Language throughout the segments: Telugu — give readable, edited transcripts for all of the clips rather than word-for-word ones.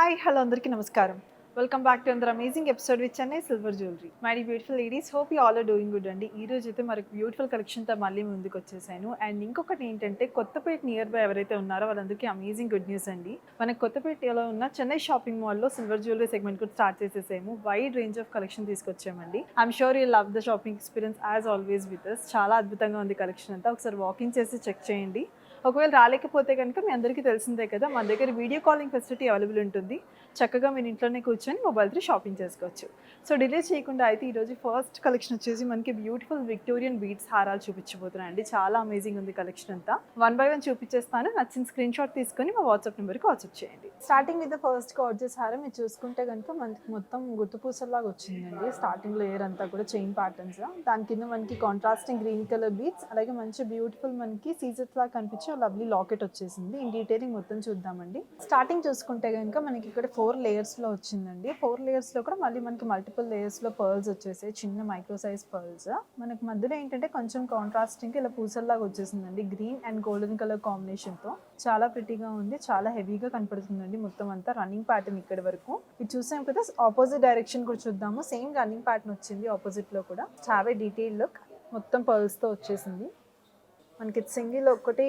హాయ్ హలో అందరికీ నమస్కారం. Welcome back to another amazing episode with Chennai silver jewellery. My beautiful ladies, hope you all are doing good అండి. ఈ రోజు అయితే మనకు బ్యూటిఫుల్ కలెక్షన్తో మళ్ళీ ముందుకు వచ్చేసాను. అండ్ ఇంకొకటి ఏంటంటే కొత్తపేట నియర్ బై ఎవరైతే ఉన్నారో వాళ్ళందరికీ అమేజింగ్ గుడ్ న్యూస్ అండి. మనకు కొత్తపేటలో ఉన్న చెన్నై షాపింగ్ మాల్లో సిల్వర్ జ్యువెలరీ సెగ్మెంట్ కూడా స్టార్ట్ చేసేసాము. వైడ్ రేంజ్ ఆఫ్ కలెక్షన్ తీసుకొచ్చామండి. I'm sure you love the shopping experience as always with us. చాలా అద్భుతంగా ఉంది కలెక్షన్ అంతా. ఒకసారి వాకింగ్ చేసి చెక్ చేయండి. ఒకవేళ రాలేకపోతే కనుక మీ అందరికీ తెలిసిందే కదా, మన దగ్గర వీడియో కాలింగ్ ఫెసిలిటీ అవైలబుల్ ఉంటుంది. చక్కగా మీరు ఇంట్లోనే కూర్చొని మొబైల్ త్రీ షాపింగ్ చేసుకోవచ్చు. సో డిలే చేయకుండా అయితే ఈరోజు ఫస్ట్ కలెక్షన్ వచ్చేసి మనకి బ్యూటిఫుల్ విక్టోరియన్ బీడ్స్ హారాలు చూపించబోతున్నాను అండి. చాలా అమేజింగ్ ఉంది కలెక్షన్ అంతా. 1 by 1 చూపించేస్తాను. నచ్చిన స్క్రీన్ షాట్ తీసుకొని మా వాట్సాప్ నెంబర్కి వాట్సాప్ చేయండి. Starting with the first Gorges హారం మీరు చూసుకుంటే కనుక మనకి మొత్తం గుర్తుపూసలాగా వచ్చిందండి. స్టార్టింగ్ లేయర్ అంతా కూడా చైన్ ప్యాటర్న్స్, దాని కింద మనకి కాంట్రాస్టింగ్ గ్రీన్ కలర్ బీడ్స్, అలాగే మంచి బ్యూటిఫుల్ మనకి సీజెస్ లాగా కనిపించే లవ్లీ లాకెట్ వచ్చేసింది. ఇన్ డీటెయిలింగ్ మొత్తం చూద్దామండి. స్టార్టింగ్ చూసుకుంటే కనుక మనకి ఇక్కడ 4 layers లో వచ్చిందండి. 4 layers లో కూడా మళ్ళీ మనకి మల్టిపుల్ లేయర్స్ లో పర్ల్స్ వచ్చేసాయి, చిన్న మైక్రో సైజ్ పర్ల్స్. మనకి మధ్యలో ఏంటంటే కొంచెం కాంట్రాస్టింగ్ ఇలా పూసల్లాగా వచ్చేసిందండి, green and golden colour combination తో. చాలా ప్రిటీగా ఉంది, చాలా హెవీగా కనపడుతుందండి మొత్తం అంతా. రన్నింగ్ ప్యాటర్న్ ఇక్కడ వరకు ఇది చూసాం కదా. ఆపోజిట్ డైరెక్షన్ కూడా చూద్దాము. సేమ్ రన్నింగ్ ప్యాటర్న్ వచ్చింది ఆపోజిట్ లో కూడా. చాలా డీటెయిల్ లుక్, మొత్తం పర్ల్స్ తో వచ్చేసింది. మనకి సింగిల్ ఒకటి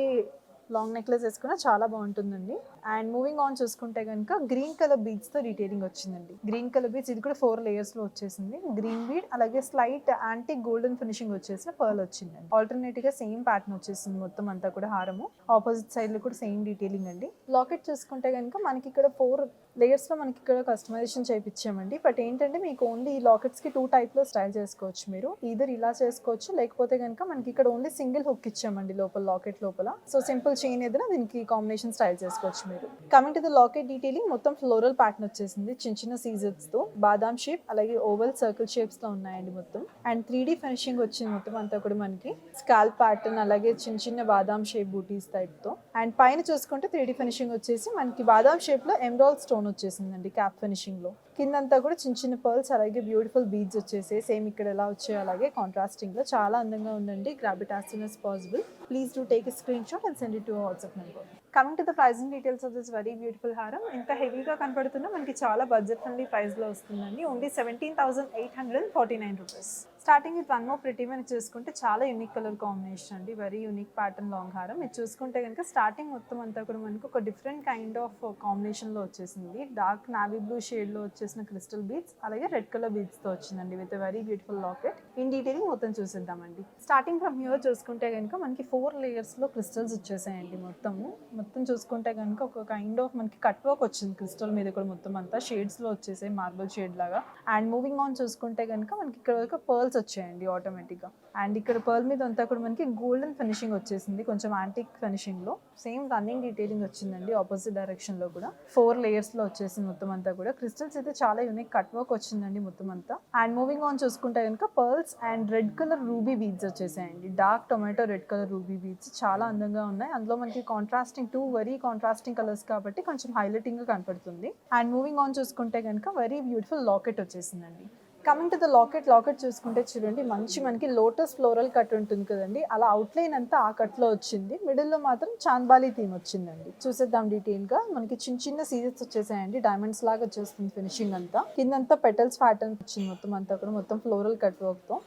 లాంగ్ నెక్లెస్ వేసుకున్నా చాలా బాగుంటుందండి. అండ్ మూవింగ్ ఆన్ చూసుకుంటే కనుక గ్రీన్ కలర్ బీడ్స్ తో డీటెయిలింగ్ వచ్చిందండి. గ్రీన్ కలర్ బీడ్స్ ఇది కూడా 4 layers లో వచ్చేసింది. గ్రీన్ బీడ్ అలాగే స్లైట్ యాంటీ గోల్డెన్ ఫినిషింగ్ వచ్చేసిన పర్ల్ వచ్చిందండి. ఆల్టర్నేటివ్ గా సేమ్ ప్యాటర్న్ వచ్చేసింది మొత్తం అంతా కూడా హారము. ఆపోజిట్ సైడ్ లో కూడా సేమ్ డీటెయిలింగ్ అండి. లాకెట్ చూసుకుంటే కనుక మనకి ఇక్కడ 4 layers లో మనకి ఇక్కడ కస్టమైజేషన్ చేయించామండి. బట్ ఏంటంటే మీకు ఓన్లీ ఈ లాకెట్స్ కి 2 type లో స్టైల్ చేసుకోవచ్చు. మీరు ఈధర్ ఇలా చేసుకోవచ్చు, లేకపోతే కనుక మనకి ఇక్కడ ఓన్లీ సింగిల్ హుక్ ఇచ్చామండి లోపల, లాకెట్ లోపల. సో సింపుల్ చైన్ ఏదైనా దీనికి కాంబినేషన్ స్టైల్ చేసుకోవచ్చు మీరు. Coming to the locket detailing, మొత్తం ఫ్లోరల్ ప్యాటర్న్ వచ్చేసింది, చిన్న చిన్న సీజర్స్ తో. బాదాం షేప్ అలాగే ఓవల్ సర్కిల్ షేప్స్ తో ఉన్నాయండి మొత్తం. అండ్ 3D ఫినిషింగ్ వచ్చింది మొత్తం అంతా కూడా మనకి. స్కాల్ ప్యాటర్న్ అలాగే చిన్న చిన్న బాదాం షేప్ బూటీస్ టైప్ తో. అండ్ పైన చూసుకుంటే 3D ఫినిషింగ్ వచ్చేసి మనకి బాదాం షేప్ లో ఎమరాల్డ్ స్టోన్ వచ్చేసిందండి క్యాప్ ఫినిషింగ్ లో. కిందంతా కూడా చిన్న చిన్న పర్ల్స్ అలాగే బ్యూటిఫుల్ బీడ్స్ వచ్చేసాయి. సేమ్ ఇక్కడ ఎలా వచ్చాయో అలాగే కాంట్రాస్టింగ్ లో. చాలా అందంగా ఉందండి. Grab it as soon as possible. Please do take a screenshot and send it to our WhatsApp number. Coming to the pricing details of this very beautiful హారం. ఇంత హెవీగా కనపడుతున్నా మనకి చాలా బడ్జెట్ ఫ్రెండ్లీ ప్రైస్ లో వస్తుందండి. Only 17,849 rupees. Starting with one more pretty మనం చూసుకుంటే చాలా యూనిక్ కలర్ కాంబినేషన్ అండి. వెరీ యూనిక్ ప్యాటర్న్ లాంగ్ హారం. మీరు చూసుకుంటే కనుక స్టార్టింగ్ మొత్తం అంతా కూడా మనకు ఒక డిఫరెంట్ కైండ్ ఆఫ్ కాంబినేషన్ లో వచ్చేసింది. డార్క్ నావీ బ్లూ షేడ్ లో వచ్చేసిన క్రిస్టల్ బీడ్స్ అలాగే రెడ్ కలర్ బీడ్స్ తో వచ్చిందండి with very beautiful locket. In detailing మొత్తం చూసేద్దామండి. స్టార్టింగ్ ఫ్రమ్ హియర్ చూసుకుంటే కనుక మనకి 4 layers లో క్రిస్టల్స్ వచ్చేసాయండి మొత్తం చూసుకుంటే కనుక ఒక కైండ్ ఆఫ్ మనకి కట్ వర్క్ వచ్చింది క్రిస్టల్ మీద కూడా. మొత్తం అంతా షేడ్స్ లో వచ్చేసాయి, మార్బుల్ షేడ్ లాగా. అండ్ మూవింగ్ ఆన్ చూసుకుంటే కనుక మనకి ఇక్కడ వరకు పర్ల్స్ వచ్చాయండి ఆటోమేటిక్ గా. అండ్ ఇక్కడ పర్ల్ మీద అంతా కూడా మనకి గోల్డెన్ ఫినిషింగ్ వచ్చేసింది, కొంచెం యాంటిక్ ఫినిషింగ్ లో. సేమ్ రన్నింగ్ డీటెయిలింగ్ వచ్చిందండి ఆపోజిట్ డైరెక్షన్ లో కూడా. 4 layers లో వచ్చేసింది మొత్తం అంతా కూడా. క్రిస్టల్స్ అయితే చాలా యూనిక్ కట్ వర్క్ వచ్చిందండి మొత్తం అంతా. అండ్ మూవింగ్ ఆన్ చూసుకుంటే కనుక pearls and red colour ruby beads వచ్చేసాయండి. Dark tomato red colour ruby beads చాలా అందంగా ఉన్నాయి. అందులో మనకి కాంట్రాస్టింగ్ 2 వెరీ కాంట్రాస్టింగ్ కలర్స్ కాబట్టి కొంచెం హైలైటింగ్ గా కనపడుతుంది. అండ్ మూవింగ్ ఆన్ చూసుకుంటే కనుక వెరీ బ్యూటిఫుల్ లాకెట్ వచ్చేసిందండి. కమింగ్ టు ద లాకెట్ చూసుకుంటే చూడండి, మంచి మనకి లోటస్ ఫ్లోరల్ కట్ ఉంటుంది కదండి, అలా అవుట్లైన్ అంతా ఆ కట్ లో వచ్చింది. మిడిల్ లో మాత్రం చాంద్బాలి థీమ్ వచ్చిందండి. చూసేద్దాం డీటెయిల్ గా. మనకి చిన్న చిన్న సీజెస్ వచ్చేసాయండి, డైమండ్స్ లాగా వచ్చేస్తుంది ఫినిషింగ్ అంతా. కిందంతా పెటల్స్ ప్యాటర్న్ వచ్చింది మొత్తం అంతా కూడా, మొత్తం ఫ్లోరల్ కట్ వర్క్ తో.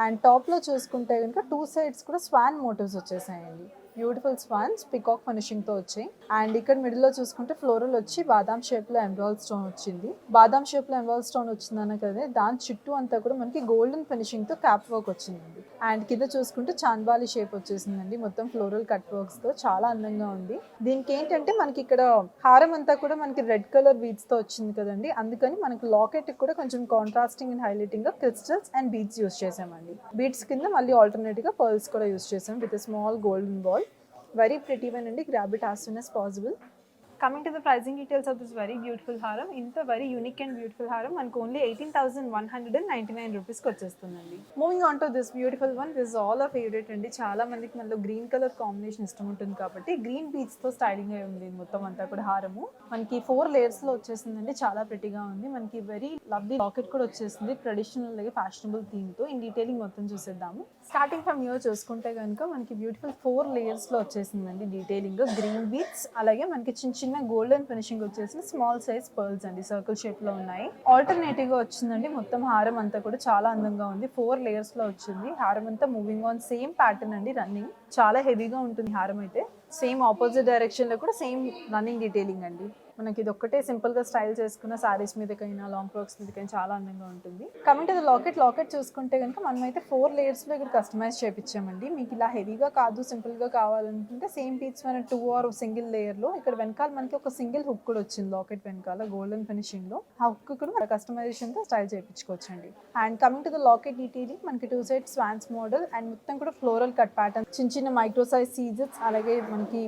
అండ్ టాప్ లో చూసుకుంటే కనుక 2 sides కూడా స్వాన్ మోటివ్స్ వచ్చేసాయండి. బ్యూటిఫుల్ స్వాన్స్ పికాక్ ఫినిషింగ్ తో వచ్చాయి. అండ్ ఇక్కడ మిడిల్ లో చూసుకుంటే ఫ్లోరల్ వచ్చి బాదాం షేప్ లో ఎమరాల్డ్ స్టోన్ వచ్చింది. బాదాం షేప్ లో ఎమరాల్డ్ స్టోన్ వచ్చిందన్న కదా, దాని చుట్టూ అంతా కూడా మనకి గోల్డెన్ ఫినిషింగ్ తో క్యాప్ వర్క్ వచ్చిందండి. అండ్ కింద చూసుకుంటే చాంద్బాలి షేప్ వచ్చేసిందండి మొత్తం ఫ్లోరల్ కట్ వర్క్స్ తో. చాలా అందంగా ఉంది. దీనికి ఏంటంటే మనకి ఇక్కడ హారం అంతా కూడా మనకి రెడ్ కలర్ బీడ్స్ తో వచ్చింది కదండి, అందుకని మనకి లాకెట్ కూడా కొంచెం కాంట్రాస్టింగ్ అండ్ హైలైటింగ్ గా క్రిస్టల్స్ అండ్ బీడ్స్ యూస్ చేసామండి. బీడ్స్ కింద మళ్ళీ ఆల్టర్నేటివ్ గా పర్ల్స్ కూడా యూస్ చేసాం with small golden ball. Very pretty one అండి. Grab it as soon as possible. Coming to the pricing details of this very beautiful హారం. ఇంత వెరీ యూనిక్ అండ్ బ్యూటిఫుల్ హారం మనకు ఓన్లీ 18,199 రూపీస్కి వచ్చేస్తుందండి. Moving on to this beautiful one, this all of favourite అండి. చాలా మందికి మనలో గ్రీన్ కలర్ కాంబినేషన్ ఇష్టం ఉంటుంది కాబట్టి గ్రీన్ బీడ్స్ తో స్టైలింగ్ అయి ఉంది మొత్తం అంతా కూడా హారము. మనకి 4 layers లో వచ్చేసిందండి. చాలా ప్రిటీగా ఉంది. మనకి వెరీ లవ్లీ లాకెట్ కూడా వచ్చేసింది ట్రెడిషనల్ అలాగే ఫ్యాషనబుల్ థీమ్ తో. ఇన్ డీటెయిలింగ్ మొత్తం చూసేద్దాము. స్టార్టింగ్ ఫ్రమ్ యూర్ చూసుకుంటే కనుక మనకి బ్యూటిఫుల్ 4 లేయర్స్లో వచ్చేసిందండి డీటెయిలింగ్. గ్రీన్ బీట్స్, అలాగే మనకి చిన్న చిన్న గోల్డెన్ ఫినిషింగ్ వచ్చేసి స్మాల్ సైజ్ పర్ల్స్ అండి, సర్కిల్ షేప్లో ఉన్నాయి. ఆల్టర్నేటివ్గా వచ్చిందండి మొత్తం హారం అంతా కూడా చాలా అందంగా ఉంది. 4 లేయర్స్లో వచ్చింది హారం అంతా. మూవింగ్ ఆన్ సేమ్ ప్యాటర్న్ అండి, రన్నింగ్ చాలా హెవీగా ఉంటుంది హారం అయితే. సేమ్ ఆపోజిట్ డైరెక్షన్లో కూడా సేమ్ రన్నింగ్ డీటెయిలింగ్ అండి. మనకి ఇది ఒక్కటే సింపుల్గా స్టైల్ చేసుకున్న శారీస్ మీదకైనా లాంగ్ ఫ్రాక్స్ మీదకైనా చాలా అందంగా ఉంటుంది. కమింగ్ టు ద లాకెట్ చూసుకుంటే కనుక మనమైతే 4 లేయర్స్లో ఇక్కడ కస్టమైజ్ చేయించామండి. మీకు ఇలా హెవీగా కాదు, సింపుల్గా కావాలనుకుంటే సేమ్ పీస్ మన 2 ఆర్ సింగిల్ లేయర్లో ఇక్కడ వెనకాల మనకి ఒక సింగిల్ హుక్ కూడా వచ్చింది లాకెట్ వెనకాల గోల్డెన్ ఫినిషింగ్లో. ఆ హుక్ కూడా కస్టమైజేషన్తో స్టైల్ చేయించుకోవచ్చండి. And coming to the locket detailing మనకి 2 సైడ్ స్వాన్స్ మోడల్ అండ్ మొత్తం కూడా ఫ్లోరల్ కట్ ప్యాటర్న్, చిన్న చిన్న మైక్రో సైజ్ సీజెస్, అలాగే మనకి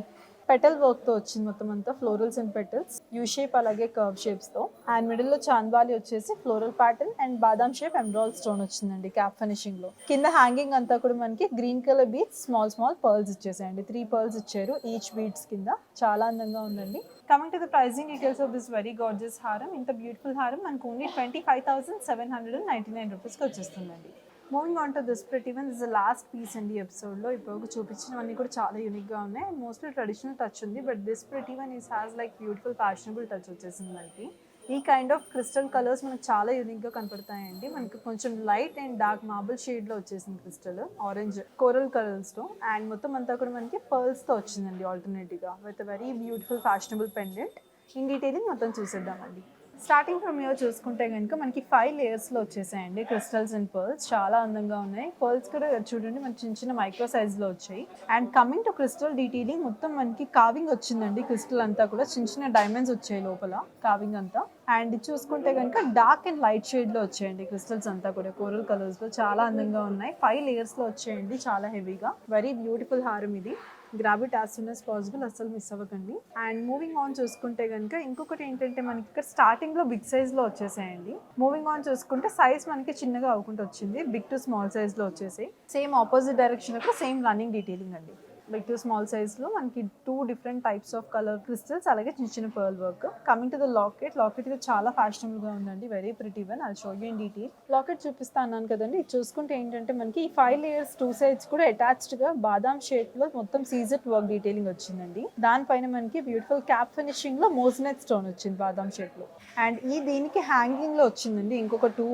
పెటల్ వర్క్తో వచ్చింది మొత్తం అంతా. Florals and petals U shape అలాగే కర్వ్ షేప్స్తో. అండ్ మిడిల్లో చాంద్వాలి వచ్చేసి ఫ్లోరల్ ప్యాటర్న్ అండ్ బాదాం షేప్ ఎమరాల్డ్ స్టోన్ వచ్చిందండి క్యాప్ ఫినిషింగ్లో. కింద హ్యాంగింగ్ అంతా కూడా మనకి green colour beads, small pearls ఇచ్చేసాయండి. 3 పర్ల్స్ ఇచ్చారు ఈచ్ బీడ్స్ కింద. చాలా అందంగా ఉందండి. Coming to the pricing details of this very gorgeous హారం. ఇంత బ్యూటిఫుల్ హారం మనకు ఓన్లీ 25,799 రూపీస్కి వచ్చేస్తుందండి. Moving on to this pretty one, this the last piece అండి ఎపిసోడ్లో. ఇప్పుడు చూపించినవన్నీ కూడా చాలా యూనిక్గా ఉన్నాయి అండ్ మోస్ట్లీ ట్రెడిషనల్ టచ్ ఉంది. But this pretty one is has like beautiful fashionable touch వచ్చేసింది మనకి. ఈ కైండ్ ఆఫ్ క్రిస్టల్ కలర్స్ మనకు చాలా యూనిక్గా కనపడతాయండి. మనకి కొంచెం లైట్ అండ్ డార్క్ మార్బుల్ షేడ్లో వచ్చేసింది క్రిస్టల్, ఆరెంజ్ కోరల్ కలర్స్తో. అండ్ మొత్తం అంతా కూడా మనకి పర్ల్స్తో వచ్చిందండి ఆల్టర్నేటివ్గా with very beautiful fashionable pendant. In detailing మొత్తం చూసేద్దామండి. స్టార్టింగ్ ఫ్రమ్ యూర్ చూసుకుంటే కనుక మనకి 5 లేయర్స్లో వచ్చేసాయండి క్రిస్టల్స్ అండ్ పర్ల్స్. చాలా అందంగా ఉన్నాయి. పర్ల్స్ కూడా చూడండి మనకి చిన్న చిన్న మైక్రో సైజ్లో వచ్చాయి. And coming to crystal detailing మొత్తం మనకి కావింగ్ వచ్చిందండి. క్రిస్టల్ అంతా కూడా చిన్న చిన్న డైమండ్స్ వచ్చాయి లోపల కావింగ్ అంతా. అండ్ చూసుకుంటే కనుక డార్క్ అండ్ లైట్ షేడ్లో వచ్చాయండి క్రిస్టల్స్ అంతా కూడా కోరల్ కలర్స్లో. చాలా అందంగా ఉన్నాయి. 5 లేయర్స్లో వచ్చాయండి, చాలా హెవీగా. వెరీ బ్యూటిఫుల్ హారం ఇది. Grab it as soon as possible, అస్సలు మిస్ అవ్వకండి. అండ్ మూవింగ్ ఆన్ చూసుకుంటే కనుక ఇంకొకటి ఏంటంటే మనకి ఇక్కడ స్టార్టింగ్లో బిగ్ సైజ్లో వచ్చేసాయండి. మూవింగ్ ఆన్ చూసుకుంటే సైజ్ మనకి చిన్నగా అవ్వకుండా వచ్చింది, బిగ్ టు స్మాల్ సైజ్లో వచ్చేసాయి. సేమ్ ఆపోజిట్ డైరెక్షన్లో సేమ్ రన్నింగ్ డీటెయిలింగ్ అండి. బిగ్ టు స్మాల్ సైజ్లో మనకి 2 different types of colour crystals, అలాగే చిన్న చిన్న pearl work. Coming to the locket ఇది చాలా ఫ్యాషనబుల్గా ఉందండి. Very pretty one. I'll show you in detail. Locket చూపిస్తా అన్నాను కదండి. ఇది చూసుకుంటే ఏంటంటే మనకి ఈ 5 లేయర్స్ 2 సైడ్స్ కూడా అటాచ్డ్గా బాదాం షేప్లో మొత్తం సీజెట్ వర్క్ డీటెయిలింగ్ వచ్చిందండి. దానిపైన మనకి బ్యూటిఫుల్ క్యాప్ ఫినిషింగ్లో మోజనెట్ స్టోన్ వచ్చింది బాదాం షేప్లో. అండ్ దీనికి హ్యాంగింగ్లో వచ్చిందండి ఇంకొక 2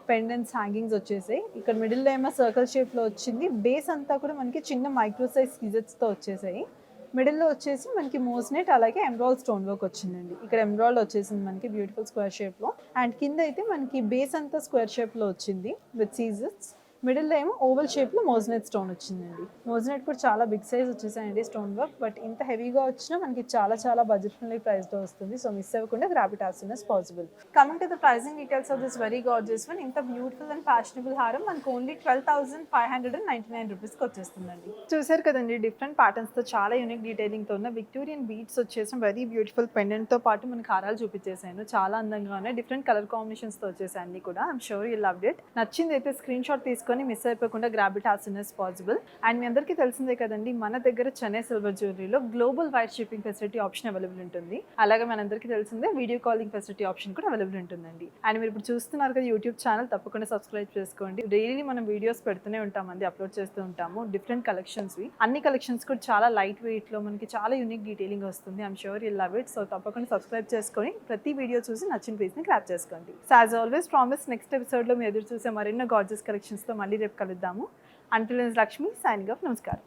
పెండెంట్స్ హ్యాంగింగ్స్ వచ్చేసాయి. ఇక్కడ మిడిల్లో ఏమో సర్కిల్ షేప్లో వచ్చింది. బేస్ అంతా కూడా మనకి చిన్న మైక్రో సైజ్ సీజెట్స్తో వచ్చేసాయి. మిడిల్లో వచ్చేసి మనకి మోస్నెట్ అలాగే ఎమరాల్డ్ స్టోన్ వర్క్ వచ్చిందండి. ఇక్కడ ఎమరాల్డ్ వచ్చేసింది మనకి బ్యూటిఫుల్ స్క్వేర్ షేప్లో. అండ్ కింద అయితే మనకి బేస్ అంతా స్క్వేర్ షేప్లో వచ్చింది విత్ సీజెట్స్. మిడిల్లో ఏమో ఓవల్ షేప్లో మోజనెట్ స్టోన్ వచ్చిందండి. మోజనెట్ కూడా చాలా బిగ్ సైజ్ వచ్చేసాయండి స్టోన్ వర్క్. బట్ ఇంత హెవీగా వచ్చినా మనకి చాలా బడ్జెట్ ఫ్రెండ్లీ ప్రైస్లో వస్తుంది. సో మిస్ అవ్వకుండా grab it as soon as possible. Coming to the pricing details of this very gorgeous one. ఇంత బ్యూటిఫుల్ అండ్ ఫ్యాషనబుల్ హారం మనకు ఓన్లీ 12,599 రూపీస్కి వచ్చేస్తుందండి. చూసారు కదండి, డిఫరెంట్ ప్యాటర్న్స్తో చాలా యూనిక్ డీటెయిలింగ్తో ఉన్న విక్టోరియన్ బీడ్స్ వచ్చేసి వెరీ బ్యూటిఫుల్ పెండెంట్తో పాటు మనకి హారాలు చూపించేసాను. చాలా అందంగా ఉన్నాయి. డిఫరెంట్ కలర్ కాంబినేషన్స్తో వచ్చేసాయి అన్ని కూడా. I'm sure you loved it. నచ్చింది అయితే స్క్రీన్ షాట్ తీసుకొని మిస్ అయిపోకుండా grab it as soon as possible. And మీ అందరికీ తెలిసిందే కదండి, మన దగ్గర చెన్నై సిల్వర్ జ్యువెలరీలో global wide shipping facility option available ఉంటుంది. అలాగే మనందరికీ తెలిసిందే వీడియో కాలింగ్ ఫెసిలిటీ ఆప్షన్ కూడా అవైలబుల్ ఉంటుందండి. అండ్ మీరు ఇప్పుడు చూస్తున్నారు కదా యూట్యూబ్ ఛానల్, తప్పకుండా సబ్స్క్రైబ్ చేసుకోండి. డైలీ మనం వీడియోస్ పెడుతూనే ఉంటామండి, అప్లోడ్ చేస్తూ ఉంటాము డిఫరెంట్ కలెక్షన్స్వి. అన్ని కలెక్షన్స్ కూడా చాలా లైట్ వెయిట్లో మనకి చాలా యూనిక్ డీటెయిలింగ్ వస్తుంది. I'm sure you love it. So తప్పకుండా సబ్స్క్రైబ్ చేసుకొని ప్రతి వీడియో చూసి నచ్చిన పీస్ని గ్రాబ్ చేసుకోండి. So as always promise, next ఎపిసోడ్లో మీరు ఎదురు చూసే మరెన్నో గార్జియస్ కలెక్షన్స్తో మళ్ళీ రేపు కలుద్దాము. Until then, Lakshmi signing off. Namaskaram.